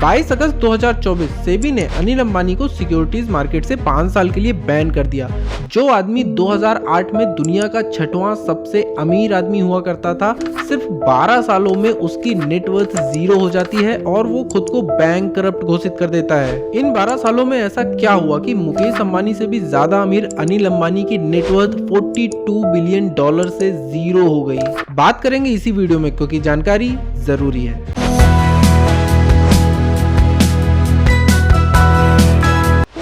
22 अगस्त 2024 सेबी ने अनिल अंबानी को securities market से 5 साल के लिए बैन कर दिया। जो आदमी 2008 में दुनिया का 6वां सबसे अमीर आदमी हुआ करता था, सिर्फ 12 सालों में उसकी नेटवर्थ जीरो हो जाती है और वो खुद को बैंक करप्ट घोषित कर देता है। इन 12 सालों में ऐसा क्या हुआ कि मुकेश अंबानी से भी ज्यादा अमीर अनिल अंबानी की नेटवर्थ 42 बिलियन डॉलर से जीरो हो गई? बात करेंगे इसी वीडियो में, क्योंकि जानकारी जरूरी है।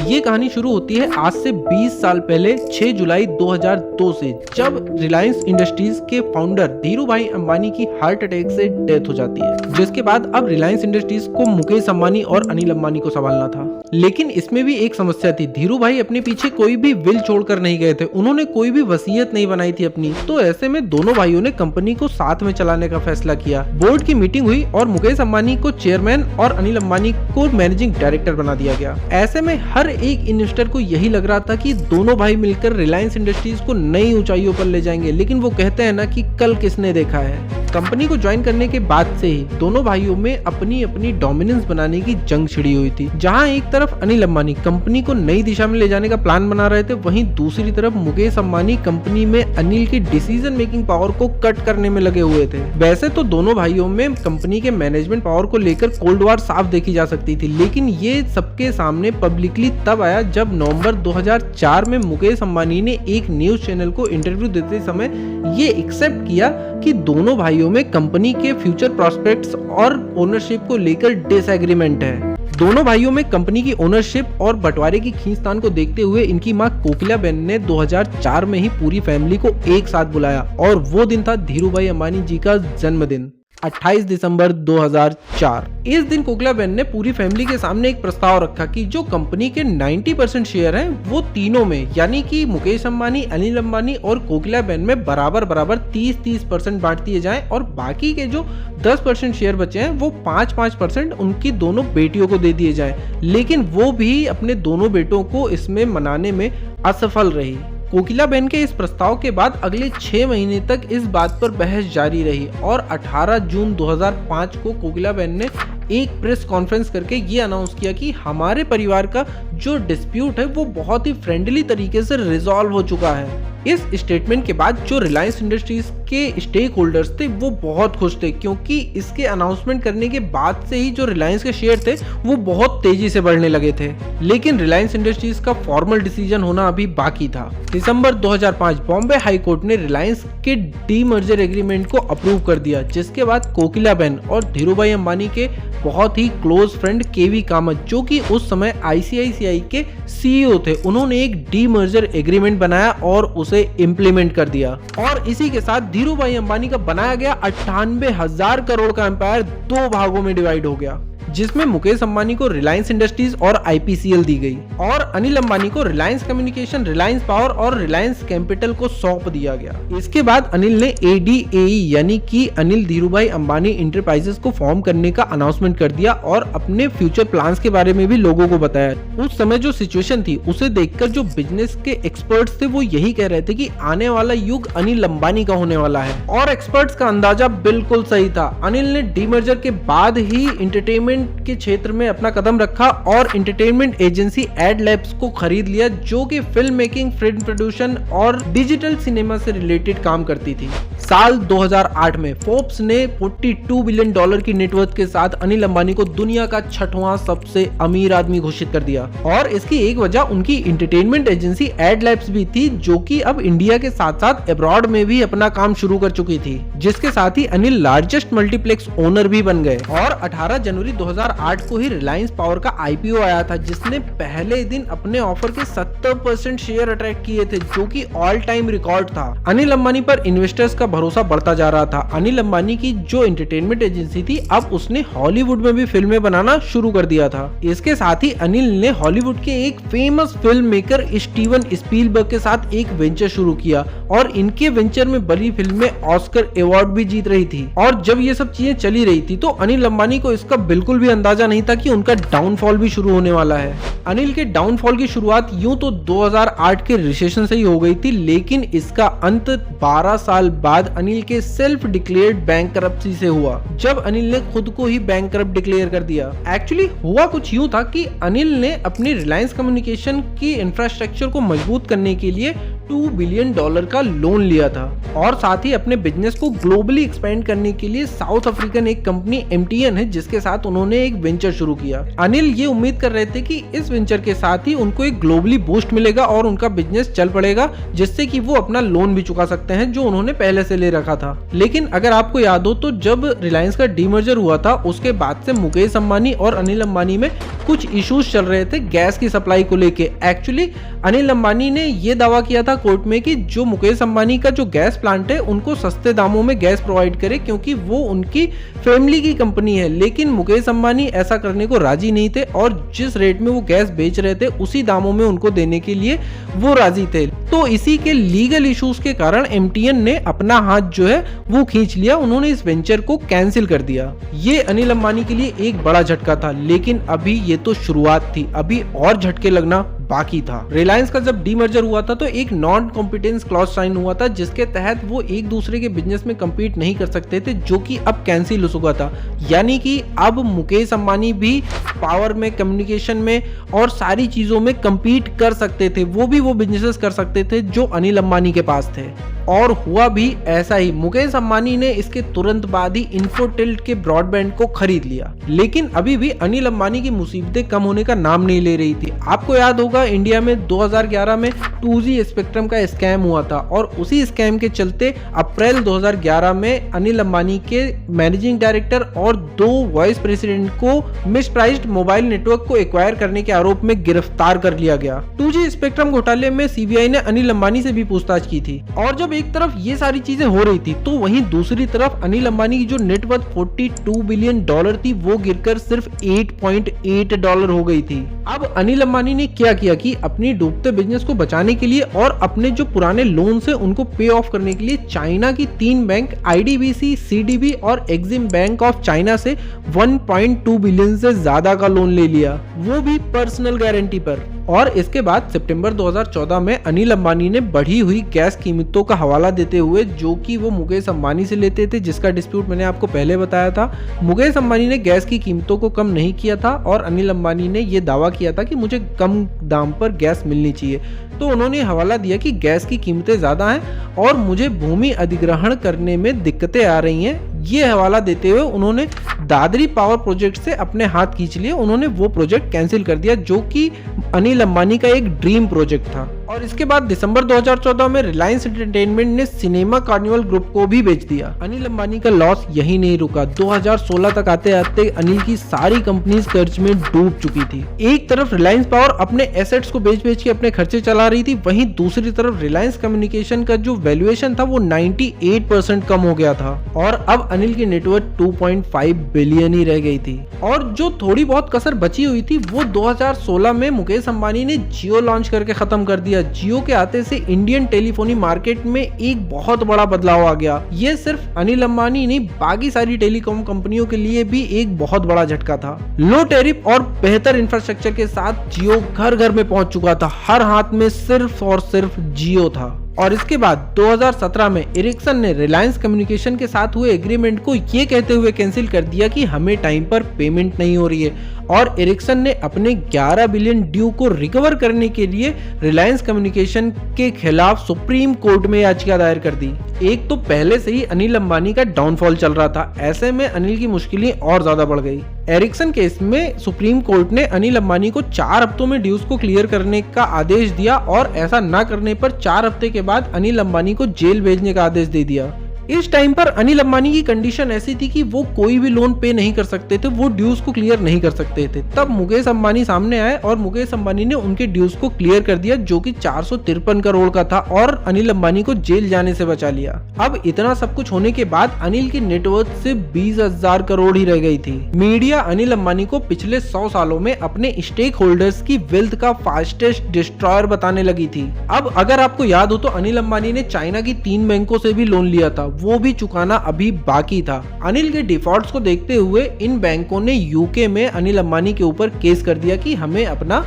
ये कहानी शुरू होती है आज से 20 साल पहले 6 जुलाई 2002 से, जब रिलायंस इंडस्ट्रीज के फाउंडर धीरू भाई अंबानी की हार्ट अटैक से डेथ हो जाती है, जिसके बाद अब रिलायंस इंडस्ट्रीज को मुकेश अंबानी और अनिल अंबानी को संभालना था। लेकिन इसमें भी एक समस्या थी, धीरू भाई अपने पीछे कोई भी विल छोड़कर नहीं गए थे, उन्होंने कोई भी वसीयत नहीं बनाई थी अपनी। तो ऐसे में दोनों भाइयों ने कंपनी को साथ में चलाने का फैसला किया। बोर्ड की मीटिंग हुई और मुकेश अंबानी को चेयरमैन और अनिल अंबानी को मैनेजिंग डायरेक्टर बना दिया गया। ऐसे में हर एक इन्वेस्टर को यही लग रहा था कि दोनों भाई मिलकर रिलायंस इंडस्ट्रीज को नई ऊंचाइयों पर ले जाएंगे, लेकिन वो कहते हैं ना कि कल किसने देखा है। कंपनी को ज्वाइन करने के बाद से ही दोनों भाइयों में अपनी अपनी डोमिनेंस बनाने की जंग छिड़ी हुई थी। जहां एक तरफ अनिल अंबानी कंपनी को नई दिशा में ले जाने का प्लान बना रहे थे, वहीं दूसरी तरफ मुकेश अंबानी कंपनी में अनिल की डिसीजन मेकिंग पावर को कट करने में लगे हुए थे। वैसे तो दोनों भाइयों में कंपनी के मैनेजमेंट पावर को लेकर कोल्ड वॉर साफ देखी जा सकती थी, लेकिन ये सबके सामने पब्लिकली तब आया जब नवंबर 2004 में मुकेश अंबानी ने एक न्यूज चैनल को इंटरव्यू देते समय ये एक्सेप्ट किया कि दोनों भाइयों में कंपनी के फ्यूचर प्रोस्पेक्ट्स और ओनरशिप को लेकर डिसएग्रीमेंट है। दोनों भाइयों में कंपनी की ओनरशिप और बंटवारे की खींचतान को देखते हुए इनकी मां कोकिलाबेन ने 2004 में ही पूरी फैमिली को एक साथ बुलाया, और वो दिन था धीरू भाई अंबानी जी का जन्मदिन, 28 दिसंबर 2004। इस दिन कोकिलाबेन ने पूरी फैमिली के सामने एक प्रस्ताव रखा कि जो कंपनी के 90% शेयर हैं वो तीनों में, यानी कि मुकेश अंबानी, अनिल अंबानी और कोकिलाबेन में बराबर 30-30% बांट दिए जाएं, और बाकी के जो 10% शेयर बचे हैं वो 5-5% उनकी दोनों बेटियों को दे दिए जाएं। लेकिन वो भी अपने दोनों बेटों को इसमें मनाने में असफल रही। कोकिलाबेन के इस प्रस्ताव के बाद अगले 6 महीने तक इस बात पर बहस जारी रही, और 18 जून 2005 को कोकिलाबेन ने एक प्रेस कॉन्फ्रेंस करके ये अनाउंस किया कि हमारे परिवार का जो डिस्प्यूट है वो बहुत ही फ्रेंडली तरीके से रिजॉल्व हो चुका है। इस स्टेटमेंट के बाद जो रिलायंस इंडस्ट्रीज के स्टेक होल्डर्स थे वो बहुत खुश थे, क्योंकि इसके अनाउंसमेंट करने के बाद से ही जो रिलायंस के शेयर थे वो बहुत तेजी से बढ़ने लगे थे। लेकिन रिलायंस इंडस्ट्रीज का फॉर्मल डिसीजन होना अभी बाकी था। दिसंबर 2005 बॉम्बे हाई कोर्ट ने रिलायंस के डीमर्जर एग्रीमेंट को अप्रूव कर दिया, जिसके बाद कोकिलाबेन और धीरू भाई अंबानी के बहुत ही क्लोज फ्रेंड केवी कामत, जो कि उस समय आईसीआईसीआई के सीईओ थे, उन्होंने एक डीमर्जर एग्रीमेंट बनाया और उसे इम्प्लीमेंट कर दिया। और इसी के साथ धीरू भाई अंबानी का बनाया गया 98,000 करोड़ का एम्पायर 2 भागों में डिवाइड हो गया, जिसमें मुकेश अंबानी को रिलायंस इंडस्ट्रीज और आईपीसीएल दी गई, और अनिल अंबानी को रिलायंस कम्युनिकेशन, रिलायंस पावर और रिलायंस कैपिटल को सौंप दिया गया। इसके बाद अनिल ने एडीएई यानी कि अनिल धीरूभाई अंबानी इंटरप्राइजेस को फॉर्म करने का अनाउंसमेंट कर दिया और अपने फ्यूचर प्लान्स के बारे में भी लोगों को बताया। उस समय जो सिचुएशन थी उसे देखकर जो बिजनेस के एक्सपर्ट्स थे वो यही कह रहे थे कि आने वाला युग अनिल अंबानी का होने वाला है, और एक्सपर्ट्स का अंदाजा बिल्कुल सही था। अनिल ने डीमर्जर के बाद ही एंटरटेनमेंट के क्षेत्र में अपना कदम रखा और एंटरटेनमेंट एजेंसी एड लैब्स को खरीद लिया, जो कि फिल्म मेकिंग, फिल्म प्रोडक्शन और डिजिटल सिनेमा से रिलेटेड काम करती थी। साल 2008 में फोर्ब्स ने 42 बिलियन डॉलर की नेटवर्थ के साथ अनिल अंबानी को दुनिया का 6वां सबसे अमीर आदमी घोषित कर दिया, और इसकी एक वजह उनकी एंटरटेनमेंट एजेंसी एड लैब्स भी थी, जो कि अब इंडिया के साथ साथ अब्रॉड में भी अपना काम शुरू कर चुकी थी, जिसके साथ ही अनिल लार्जेस्ट मल्टीप्लेक्स ओनर भी बन गए। और 18 जनवरी 2008 को ही रिलायंस पावर का आईपीओ आया था, जिसने पहले दिन अपने ऑफर के 70% शेयर अट्रैक्ट किए थे, जो कि ऑल टाइम रिकॉर्ड था। अनिल अंबानी पर इन्वेस्टर्स का भरोसा बढ़ता जा रहा था। अनिल अंबानी की जो एंटरटेनमेंट एजेंसी थी, अब उसने हॉलीवुड में भी फिल्में बनाना शुरू कर दिया था। इसके साथ ही अनिल ने हॉलीवुड के एक famous film maker Steven Spielberg के साथ एक वेंचर शुरू किया, और इनके वेंचर में बनी फिल्में ऑस्कर अवार्ड भी जीत रही थी। और जब ये सब चीजें चली रही थी तो अनिल अंबानी को इसका बिल्कुल भी अंदाजा नहीं था कि उनका डाउनफॉल भी शुरू होने वाला है। अनिल के डाउनफॉल की शुरुआत यूं तो तो 2008 के रिसेशन से ही हो गई थी, लेकिन इसका अंत 12 साल बाद अनिल के सेल्फ डिक्लेयर्ड बैंकरप्सी से हुआ, जब अनिल ने खुद को ही बैंकरप्ट डिक्लेयर कर दिया। एक्चुअली हुआ कुछ यूं था कि अनिल ने अपनी रिलायंस कम्युनिकेशन की इंफ्रास्ट्रक्चर को मजबूत करने के लिए $2 बिलियन का लोन लिया था और साथ ही अपने बिजनेस को ग्लोबली एक्सपेंड करने के लिए साउथ अफ्रीकन एक कंपनी MTN है जिसके साथ उन्होंने एक वेंचर शुरू किया। अनिल ये उम्मीद कर रहे थे कि इस वेंचर के साथ ही उनको एक ग्लोबली बूस्ट मिलेगा और उनका बिजनेस चल पड़ेगा, जिससे कि वो अपना लोन भी चुका सकते हैं जो उन्होंने पहले से ले रखा था। लेकिन अगर आपको याद हो तो जब रिलायंस का डीमर्जर हुआ था उसके बाद से मुकेश अंबानी और अनिल अंबानी में कुछ इश्यूज चल रहे थे गैस की सप्लाई को लेके। एक्चुअली अनिल अंबानी ने ये दावा किया था कोर्ट में कि जो मुकेश अंबानी का जो गैस प्लांट है उनको सस्ते दामों में गैस प्रोवाइड करे क्योंकि वो उनकी फैमिली की कंपनी है, लेकिन मुकेश अंबानी ऐसा करने को राजी नहीं थे और जिस रेट में वो गैस बेच रहे थे उसी दामों में उनको देने के लिए वो राजी थे। तो इसी के लीगल इश्यूज के कारण MTN ने अपना हाथ जो है वो खींच लिया, उन्होंने इस वेंचर को कैंसिल कर दिया। ये अनिल अंबानी के लिए एक बड़ा झटका था, लेकिन अभी ये तो शुरुआत थी, अभी और झटके लगना बाकी था। रिलायंस का जब डीमर्जर हुआ था तो एक नॉन कॉम्पिटेंस क्लॉज साइन हुआ था जिसके तहत वो एक दूसरे के बिजनेस में कम्पीट नहीं कर सकते थे, जो कि अब कैंसिल हो चुका था। यानी कि अब मुकेश अंबानी भी पावर में, कम्युनिकेशन में और सारी चीजों में कम्पीट कर सकते थे, वो बिजनेसेस कर सकते थे जो अनिल अंबानी के पास थे। और हुआ भी ऐसा ही, मुकेश अंबानी ने इसके तुरंत बाद ही इन्फोटिल्ट के ब्रॉडबैंड को खरीद लिया। लेकिन अभी भी अनिल अंबानी की मुसीबतें कम होने का नाम नहीं ले रही थी। आपको याद होगा इंडिया में 2011 में 2G स्पेक्ट्रम का स्कैम हुआ था और उसी स्कैम के चलते अप्रैल 2011 में अनिल अंबानी के मैनेजिंग डायरेक्टर और 2 वाइस प्रेसिडेंट को मिसप्राइज्ड मोबाइल नेटवर्क को एक्वायर करने के आरोप में गिरफ्तार कर लिया गया। 2G स्पेक्ट्रम घोटाले में CBI ने अनिल अंबानी से भी पूछताछ की थी और जब एक तरफ ये सारी चीजें हो रही थी तो वहीं दूसरी तरफ अनिल अंबानी की जो नेटवर्थ $42 बिलियन थी वो गिरकर सिर्फ $8.8 हो गई थी। अब अनिल अंबानी ने क्या किया कि अपनी डूबते बिजनेस को बचाने के लिए और अपने जो पुराने लोन से उनको पे ऑफ करने के लिए चाइना की 3 बैंक IDBC, CDB और एक्सिम बैंक ऑफ चाइना से 1.2 बिलियन से ज्यादा का लोन ले लिया, वो भी पर्सनल गारंटी पर। और इसके बाद सितंबर 2014 में अनिल अंबानी ने बढ़ी हुई गैस कीमतों का हवाला देते हुए, जो कि वो मुकेश अंबानी से लेते थे जिसका डिस्प्यूट मैंने आपको पहले बताया था, मुकेश अंबानी ने गैस की कीमतों को कम नहीं किया था और अनिल अंबानी ने ये दावा किया था कि मुझे कम दाम पर गैस मिलनी चाहिए। तो उन्होंने हवाला दिया कि गैस की कीमतें ज्यादा हैं और मुझे भूमि अधिग्रहण करने में दिक्कतें आ रही हैं। ये हवाला देते हुए उन्होंने दादरी पावर प्रोजेक्ट से अपने हाथ खींच लिए, उन्होंने वो प्रोजेक्ट कैंसिल कर दिया जो कि अनिल अंबानी का एक ड्रीम प्रोजेक्ट था। और इसके बाद दिसंबर 2014 में रिलायंस एंटरटेनमेंट ने सिनेमा कार्निवल ग्रुप को भी बेच दिया। अनिल अंबानी का लॉस यही नहीं रुका, 2016 तक आते आते अनिल की सारी कंपनीज कर्ज में डूब चुकी थी। एक तरफ रिलायंस पावर अपने एसेट्स को बेच बेच के अपने खर्चे चला रही थी, वहीं दूसरी तरफ रिलायंस कम्युनिकेशन का जो वैल्यूएशन था वो 98% कम हो गया था और अब अनिल की नेटवर्थ 2.5 बिलियन ही रह गई थी। और जो थोड़ी बहुत कसर बची हुई थी वो 2016 में मुकेश अंबानी ने जियो लॉन्च करके खत्म कर दिया। जियो के आते से इंडियन टेलीफोनी मार्केट में एक बहुत बड़ा बदलाव आ गया। ये सिर्फ अनिल अंबानी नहीं, बाकी सारी टेलीकॉम कंपनियों के लिए भी एक बहुत बड़ा झटका था। लो टैरिफ और बेहतर इंफ्रास्ट्रक्चर के साथ जियो घर घर में पहुंच चुका था, हर हाथ में सिर्फ और सिर्फ जियो था। और इसके बाद 2017 में एरिक्सन ने रिलायंस कम्युनिकेशन के साथ हुए एग्रीमेंट को ये कहते हुए कैंसिल कर दिया कि हमें टाइम पर पेमेंट नहीं हो रही है और एरिक्सन ने अपने 11 बिलियन ड्यू को रिकवर करने के लिए रिलायंस कम्युनिकेशन के खिलाफ सुप्रीम कोर्ट में याचिका दायर कर दी। एक तो पहले से ही अनिल अंबानी का डाउनफॉल चल रहा था, ऐसे में अनिल की मुश्किलें और ज्यादा बढ़ गई। एरिक्सन केस में सुप्रीम कोर्ट ने अनिल अंबानी को 4 हफ्तों में ड्यूज को क्लियर करने का आदेश दिया और ऐसा न करने पर 4 हफ्ते के बाद अनिल अंबानी को जेल भेजने का आदेश दे दिया। इस टाइम पर अनिल अंबानी की कंडीशन ऐसी थी कि वो कोई भी लोन पे नहीं कर सकते थे, वो ड्यूज को क्लियर नहीं कर सकते थे। तब मुकेश अंबानी सामने आए और मुकेश अंबानी ने उनके ड्यूज को क्लियर कर दिया जो कि 453 करोड़ का था और अनिल अंबानी को जेल जाने से बचा लिया। अब इतना सब कुछ होने के बाद अनिल की नेटवर्थ से 20,000 करोड़ ही रह गई थी। मीडिया अनिल अंबानी को पिछले 100 सालों में अपने स्टेक होल्डर्स की वेल्थ का फास्टेस्ट डिस्ट्रॉयर बताने लगी थी। अब अगर आपको याद हो तो अनिल अंबानी ने चाइना की 3 बैंकों से भी लोन लिया था, वो भी चुकाना अभी बाकी था। अनिल के डिफॉल्ट्स को देखते हुए इन बैंकों ने यूके में अनिल अंबानी के ऊपर केस कर दिया कि हमें अपना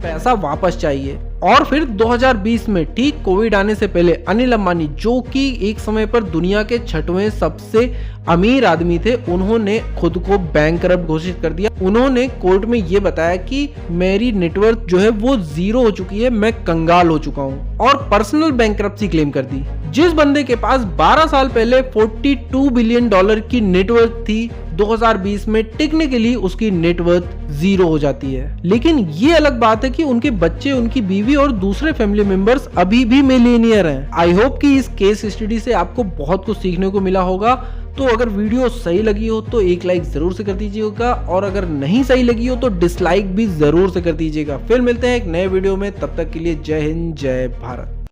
पैसा वापस चाहिए। और फिर 2020 में ठीक कोविड आने से पहले अनिल अंबानी, जो कि एक समय पर दुनिया के 6वें सबसे अमीर आदमी थे, उन्होंने खुद को बैंकरप्ट घोषित कर दिया। उन्होंने कोर्ट में ये बताया कि मेरी नेटवर्थ जो है वो 0 हो चुकी है, मैं कंगाल हो चुका हूँ, और पर्सनल बैंकरप्सी क्लेम कर दी। जिस बंदे के पास 12 साल पहले 42 बिलियन डॉलर की नेटवर्थ थी, 2020 में टेक्निकली उसकी नेटवर्थ 0 हो जाती है। लेकिन ये अलग बात है कि उनके बच्चे, उनकी बीवी और दूसरे फैमिली मेंबर्स अभी भी मिलियनियर हैं। आई होप कि इस केस स्टडी से आपको बहुत कुछ सीखने को मिला होगा। तो अगर वीडियो सही लगी हो तो एक लाइक जरूर से कर दीजिएगा, और अगर नहीं सही लगी हो तो डिसलाइक भी जरूर से कर दीजिएगा। फिर मिलते हैं एक नए वीडियो में, तब तक के लिए जय हिंद, जय भारत।